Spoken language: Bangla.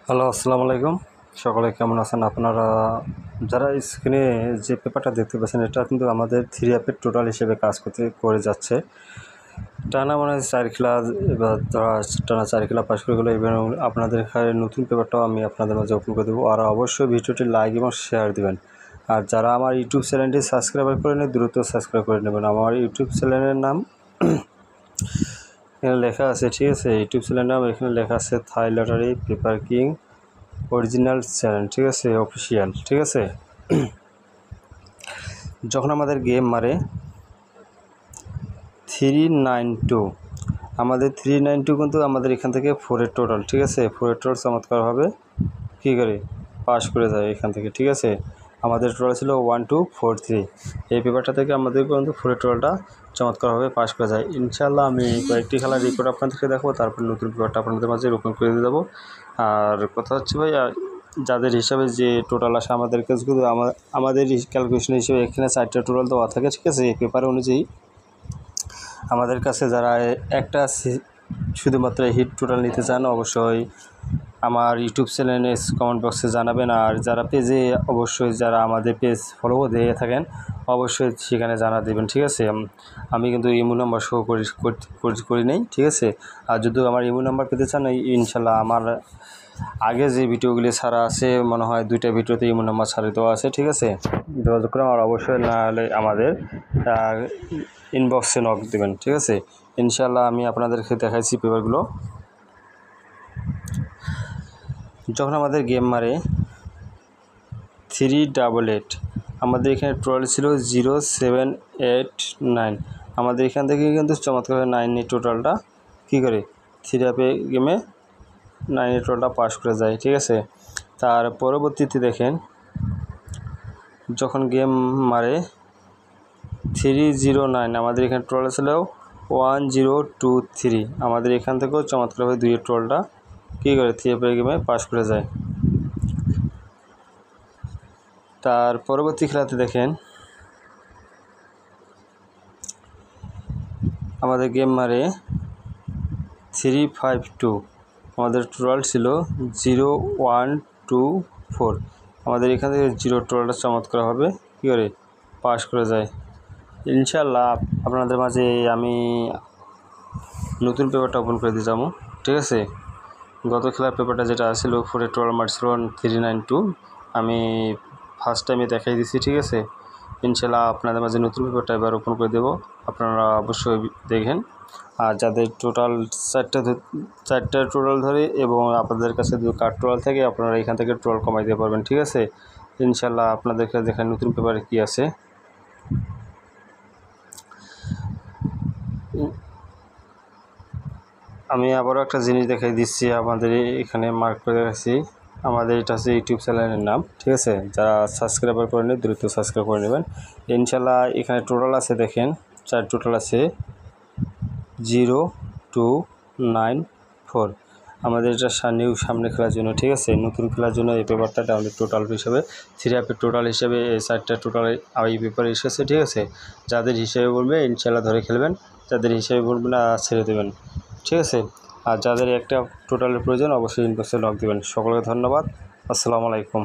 হ্যালো, আসসালামু আলাইকুম। সকলে কেমন আছেন? আপনারা যারা স্ক্রিনে যে পেপারটা দেখতে পাচ্ছেন, এটা কিন্তু আমাদের 3 অ্যাপের টোটাল হিসেবে কাজ করে যাচ্ছে। টানা মানে 4 ক্লাস, এবার টানা 4 ক্লাস পাস করে গেলে এবং আপনাদের এখানে নতুন পেপারটাও আমি আপনাদের মাঝে ওপেন করে দেবো। আর অবশ্যই ভিডিওটি লাইক এবং শেয়ার দেবেন। আর যারা আমার ইউটিউব চ্যানেলটি সাবস্ক্রাইব করে নেন, দ্রুত সাবস্ক্রাইব করে নেবেন। আমার ইউটিউব চ্যানেলের নাম এখানে লেখা আছে, ঠিক আছে? ইউটিউব চ্যানেলের নাম এখানে লেখা আছে থাই lottery paper king original channel, ঠিক আছে? অফিসিয়াল, ঠিক আছে? যখন আমাদের গেম মারে 392, আমাদের 392 কিন্তু আমাদের এখান থেকে 4-এর টোটাল, ঠিক আছে? 4-এর টোটাল চমৎকারভাবে কী করে পাস করে যায় এখান থেকে, ঠিক আছে? আমাদের টোটাল ছিল 1243। এই পেপারটা থেকে আমাদের কিন্তু 4-এর টোটালটা চমৎকারভাবে পাস করে যায়। ইনশাআল্লাহ আমি কয়েকটি খেলার রেকর্ড আপনাদেরকে দেখাবো, তারপর নতুন পেপারটা আপনাদের মাঝে রোপণ করে দিয়ে দেবো। আর কথা হচ্ছে ভাই, যাদের হিসাবে যে টোটাল আসে আমাদের কাছে কিন্তু আমাদের ক্যালকুলেশন হিসেবে এখানে 4টা টোটাল দেওয়া থাকে, ঠিক আছে? এই পেপার অনুযায়ী আমাদের কাছে যারা একটা শুধুমাত্র হিট টোটাল নিতে চান, অবশ্যই আমার ইউটিউব চ্যানেলে কমেন্ট বক্সে জানাবেন। আর যারা পেজে, অবশ্যই যারা আমাদের পেজ ফলো দিয়ে থাকেন, অবশ্যই সেখানে জানা দেবেন, ঠিক আছে? আমি কিন্তু ইমো নাম্বার শো করি নেই, ঠিক আছে? আর যদি আমার ইমো নাম্বার পেতে চান, ইনশাল্লাহ আমার আগে যে ভিডিওগুলি ছাড়া আছে, মনে হয় 2টা ভিডিওতে ইমো নাম্বার ছাড়ে দেওয়া আছে, ঠিক আছে? যোগাযোগ করে আর অবশ্যই না হলে আমাদের ইনবক্সে নক দেবেন, ঠিক আছে? ইনশাল্লাহ আমি আপনাদেরকে দেখাইছি পেপারগুলো। যখন আমাদের গেম মারে 388, আমাদের এখানে টোটাল ছিল 0789। আমাদের এখান থেকে কিন্তু চমৎকার 9 টোটালটা কী করে 3 অ্যাপে গেমে 9 টোটালটা পাস করে যায়, ঠিক আছে? তার পরবর্তীতে দেখেন, যখন গেম মারে 309, আমাদের এখানে টোটাল ছিল 1023। আমাদের এখান থেকেও চমৎকারভাবে 2-এর টোটালটা কী করে 3 অ্যাপে গেমে পাস করে যায়। তার পরবর্তী খেলাতে দেখেন, আমাদের গেম মারে 352, আমাদের টোটাল ছিল 0124। আমাদের এখান থেকে 0 টোটালটা চমৎকারভাবে কী করে পাস করে যায়। ইনশাল্লাহ আপনাদের মাঝে আমি নতুন পেপারটা ওপেন করে দিয়ে যাবো, ঠিক আছে? গত খেলার পেপারটা যেটা ছিল 4-এর টোটাল মার্ক ছিল 392, আমি ফার্স্ট টাইমে দেখাই দিচ্ছি, ঠিক আছে? ইনশাল্লাহ আপনাদের মাঝে নতুন পেপারটা এবার ওপেন করে দেবো, আপনারা অবশ্যই দেখেন। আর যাদের টোটাল 4টা টোটাল ধরে এবং আপনাদের কাছে 2 কার্ড টোটাল থাকে, আপনারা এখান থেকে টোটাল কমাই দিতে পারবেন, ঠিক আছে? ইনশাল্লাহ আপনাদেরকে দেখেন নতুন পেপারে কী আছে। আমি আবারও একটা জিনিস দেখাই দিচ্ছি, আমাদের এখানে মার্ক করে রাখছি, আমাদের এটা হচ্ছে ইউটিউব চ্যানেলের নাম, ঠিক আছে? যারা সাবস্ক্রাইবার করে নেন, দ্রুত সাবস্ক্রাইব করে নেবেন। ইনশাল্লাহ এখানে টোটাল আছে, দেখেন 4 টোটাল আছে 0294। আমাদের এটা সামনে খেলার জন্য, ঠিক আছে? নতুন খেলার জন্য এই পেপারটা ডাউনলোড টোটাল হিসাবে 3 অ্যাপের টোটাল হিসাবে এই 4টা টোটাল এই পেপারে এসেছে, ঠিক আছে? যাদের হিসাবে বলবে ইনশাল্লাহ ধরে খেলবেন, যাদের হিসাবে বলবে না ছেড়ে দেবেন, ঠিক আছে? আর যাদের একটা টোটালের প্রয়োজন, অবশ্যই ইনবক্সে নক দেবেন। সকলকে ধন্যবাদ। আসসালামু আলাইকুম।